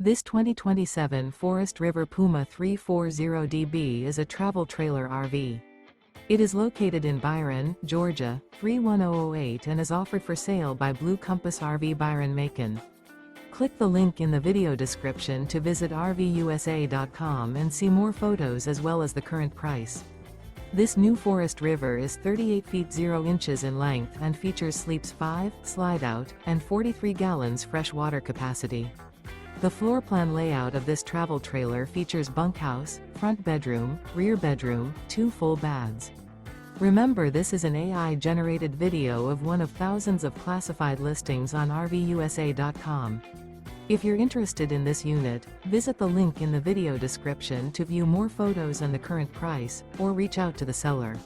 This 2027 Forest River Puma 340DB is a travel trailer RV. It is located in Byron, Georgia, 31008 and is offered for sale by Blue Compass RV Byron-Macon. Click the link in the video description to visit RVUSA.com and see more photos as well as the current price. This new Forest River is 38 feet 0 inches in length and features sleeps 5, slide-out, and 43 gallons fresh water capacity. The floor plan layout of this travel trailer features bunkhouse, front bedroom, rear bedroom, 2 full baths. Remember, this is an AI-generated video of one of thousands of classified listings on RVUSA.com. If you're interested in this unit, visit the link in the video description to view more photos and the current price, or reach out to the seller.